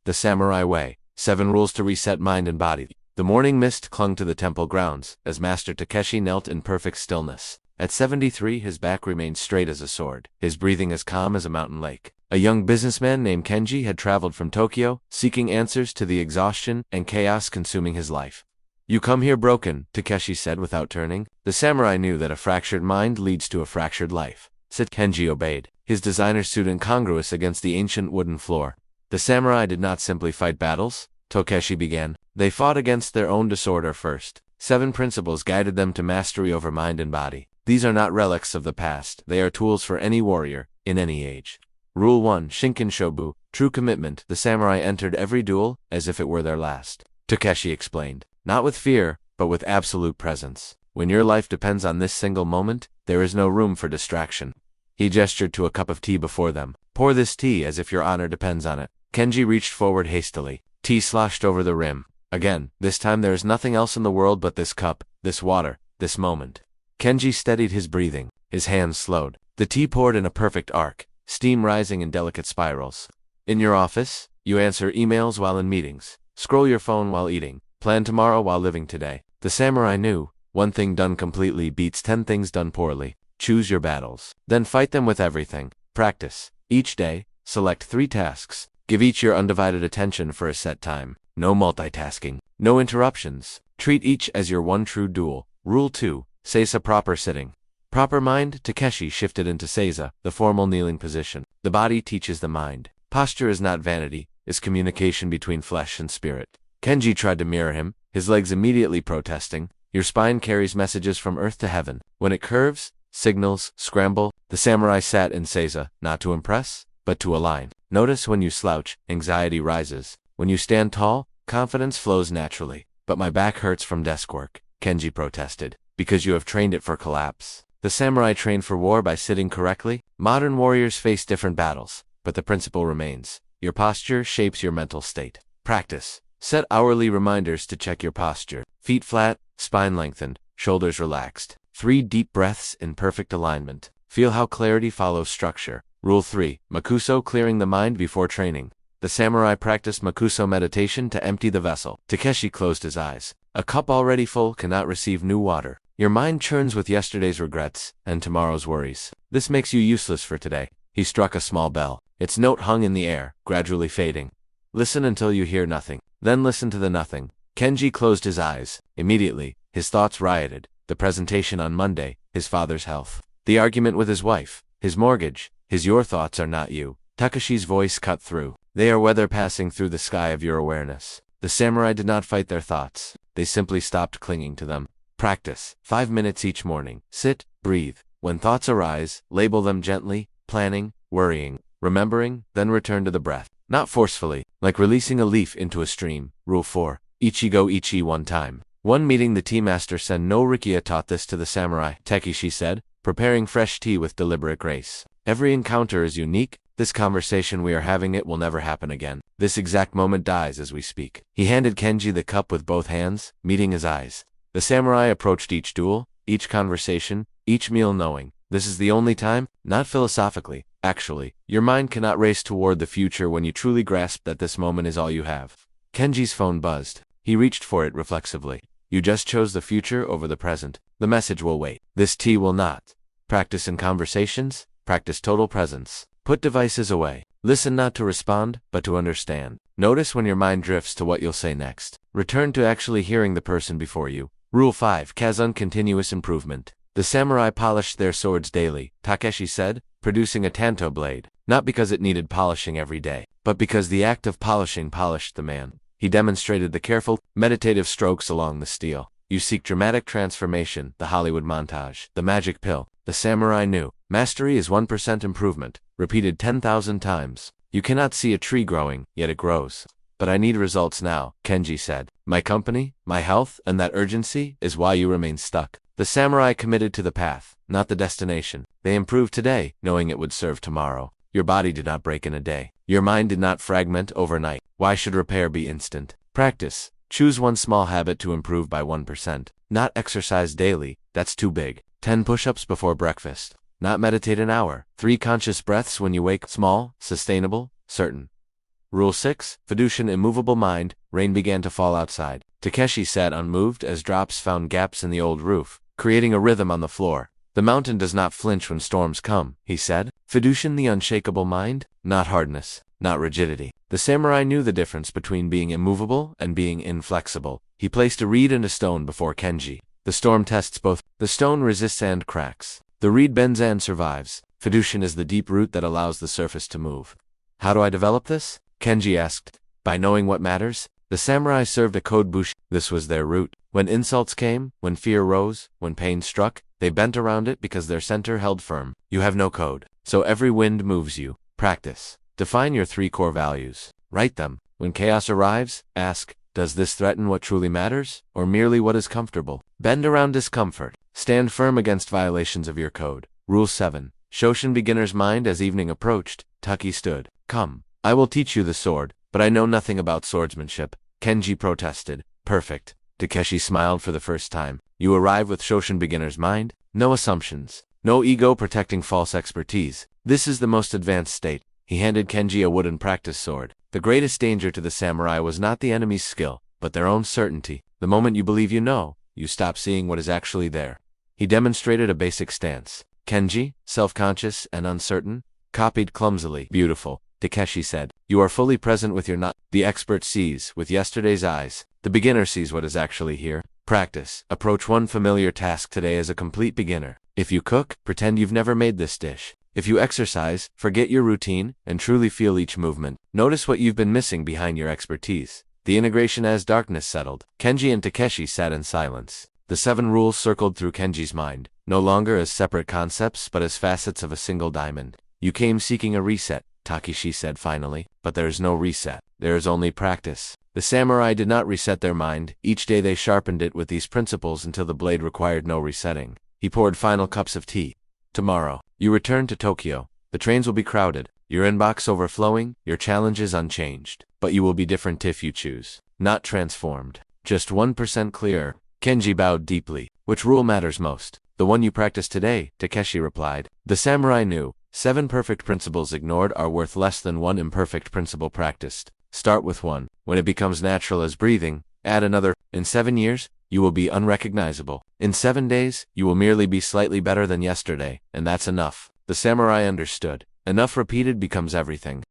The Samurai Way. 7 Rules to Reset Mind and Body. The morning mist clung to the temple grounds, as Master Takeshi knelt in perfect stillness. At 73, his back remained straight as a sword, his breathing as calm as a mountain lake. A young businessman named Kenji had traveled from Tokyo, seeking answers to the exhaustion and chaos consuming his life. "You come here broken," Takeshi said without turning. The samurai knew that a fractured mind leads to a fractured life. Sit. Kenji obeyed, his designer suit incongruous against the ancient wooden floor. The samurai did not simply fight battles, Takeshi began. They fought against their own disorder first. 7 principles guided them to mastery over mind and body. These are not relics of the past, they are tools for any warrior, in any age. Rule 1. Shinken Shobu, true commitment. The samurai entered every duel as if it were their last. Takeshi explained, not with fear, but with absolute presence. When your life depends on this single moment, there is no room for distraction. He gestured to a cup of tea before them. Pour this tea as if your honor depends on it. Kenji reached forward hastily. Tea sloshed over the rim. Again, this time there is nothing else in the world but this cup, this water, this moment. Kenji steadied his breathing. His hands slowed. The tea poured in a perfect arc, steam rising in delicate spirals. In your office, you answer emails while in meetings. Scroll your phone while eating. Plan tomorrow while living today. The samurai knew, one thing done completely beats 10 things done poorly. Choose your battles. Then fight them with everything. Practice. Each day, select 3 tasks. Give each your undivided attention for a set time. No multitasking. No interruptions. Treat each as your one true duel. Rule 2. Seiza proper sitting. Proper mind. Takeshi shifted into Seiza, the formal kneeling position. The body teaches the mind. Posture is not vanity, it's communication between flesh and spirit. Kenji tried to mirror him, his legs immediately protesting. Your spine carries messages from earth to heaven. When it curves, signals, scramble. The samurai sat in Seiza, not to impress, but to align. Notice when you slouch, anxiety rises. When you stand tall, confidence flows naturally. But my back hurts from desk work, Kenji protested. Because you have trained it for collapse. The samurai trained for war by sitting correctly. Modern warriors face different battles, but the principle remains. Your posture shapes your mental state. Practice. Set hourly reminders to check your posture. Feet flat, spine lengthened, shoulders relaxed. 3 deep breaths in perfect alignment. Feel how clarity follows structure. Rule 3. Makuso, clearing the mind before training. The samurai practiced Makuso meditation to empty the vessel. Takeshi closed his eyes. A cup already full cannot receive new water. Your mind churns with yesterday's regrets and tomorrow's worries. This makes you useless for today. He struck a small bell. Its note hung in the air, gradually fading. Listen until you hear nothing. Then listen to the nothing. Kenji closed his eyes. Immediately, his thoughts rioted. The presentation on Monday, his father's health. The argument with his wife, his mortgage, your thoughts are not you. Takeshi's voice cut through. They are weather passing through the sky of your awareness. The samurai did not fight their thoughts. They simply stopped clinging to them. Practice. 5 minutes each morning. Sit, breathe. When thoughts arise, label them gently, planning, worrying, remembering, then return to the breath. Not forcefully, like releasing a leaf into a stream. Rule 4. Ichigo Ichi 1 time. One meeting the tea master Sen no Rikia taught this to the samurai. Takeshi said, preparing fresh tea with deliberate grace. Every encounter is unique. This conversation we are having, it will never happen again. This exact moment dies as we speak. He handed Kenji the cup with both hands, meeting his eyes. The samurai approached each duel, each conversation, each meal knowing, this is the only time, not philosophically, actually. Your mind cannot race toward the future when you truly grasp that this moment is all you have. Kenji's phone buzzed. He reached for it reflexively. You just chose the future over the present. The message will wait. This tea will not. Practice in conversations. Practice total presence. Put devices away. Listen not to respond, but to understand. Notice when your mind drifts to what you'll say next. Return to actually hearing the person before you. Rule 5. Kazun, continuous improvement. The samurai polished their swords daily, Takeshi said, producing a tanto blade. Not because it needed polishing every day, but because the act of polishing polished the man. He demonstrated the careful, meditative strokes along the steel. You seek dramatic transformation, the Hollywood montage, the magic pill. The samurai knew. Mastery is 1% improvement, repeated 10,000 times. You cannot see a tree growing, yet it grows. But I need results now, Kenji said. My company, my health, and that urgency is why you remain stuck. The samurai committed to the path, not the destination. They improved today, knowing it would serve tomorrow. Your body did not break in a day. Your mind did not fragment overnight. Why should repair be instant? Practice. Choose one small habit to improve by 1%. Not exercise daily, that's too big. 10 push-ups before breakfast. Not meditate an hour. 3 conscious breaths when you wake. Small, sustainable, certain. Rule 6, Fiducian immovable mind. Rain began to fall outside. Takeshi sat unmoved as drops found gaps in the old roof, creating a rhythm on the floor. The mountain does not flinch when storms come, he said. Fiducian the unshakable mind? Not hardness, not rigidity. The samurai knew the difference between being immovable and being inflexible. He placed a reed and a stone before Kenji. The storm tests both. The stone resists and cracks. The reed bends and survives. Fiducian is the deep root that allows the surface to move. How do I develop this? Kenji asked. By knowing what matters. The samurai served a code bushi. This was their root. When insults came, when fear rose, when pain struck, they bent around it because their center held firm. You have no code, so every wind moves you. Practice. Define your 3 core values. Write them. When chaos arrives, ask, does this threaten what truly matters, or merely what is comfortable? Bend around discomfort. Stand firm against violations of your code. Rule 7. Shoshin beginner's mind. As evening approached, Taki stood. Come, I will teach you the sword, but I know nothing about swordsmanship. Kenji protested. Perfect. Takeshi smiled for the first time. You arrive with Shoshin beginner's mind? No assumptions. No ego protecting false expertise. This is the most advanced state. He handed Kenji a wooden practice sword. The greatest danger to the samurai was not the enemy's skill, but their own certainty. The moment you believe you know, you stop seeing what is actually there. He demonstrated a basic stance. Kenji, self-conscious and uncertain, copied clumsily. Beautiful, Takeshi said. You are fully present with your not. The expert sees with yesterday's eyes. The beginner sees what is actually here. Practice. Approach one familiar task today as a complete beginner. If you cook, pretend you've never made this dish. If you exercise, forget your routine and truly feel each movement. Notice what you've been missing behind your expertise. The integration. As darkness settled, Kenji and Takeshi sat in silence. The 7 rules circled through Kenji's mind, no longer as separate concepts but as facets of a single diamond. You came seeking a reset, Takeshi said finally, but there is no reset. There is only practice. The samurai did not reset their mind. Each day they sharpened it with these principles until the blade required no resetting. He poured final cups of tea. Tomorrow, you return to Tokyo. The trains will be crowded, your inbox overflowing, your challenges unchanged. But you will be different if you choose. Not transformed. Just 1% clearer. Kenji bowed deeply. Which rule matters most? The one you practice today, Takeshi replied. The samurai knew. 7 perfect principles ignored are worth less than 1 imperfect principle practiced. Start with 1. When it becomes natural as breathing, add another. In 7 years, you will be unrecognizable. In 7 days, you will merely be slightly better than yesterday, and that's enough. The samurai understood. Enough repeated becomes everything.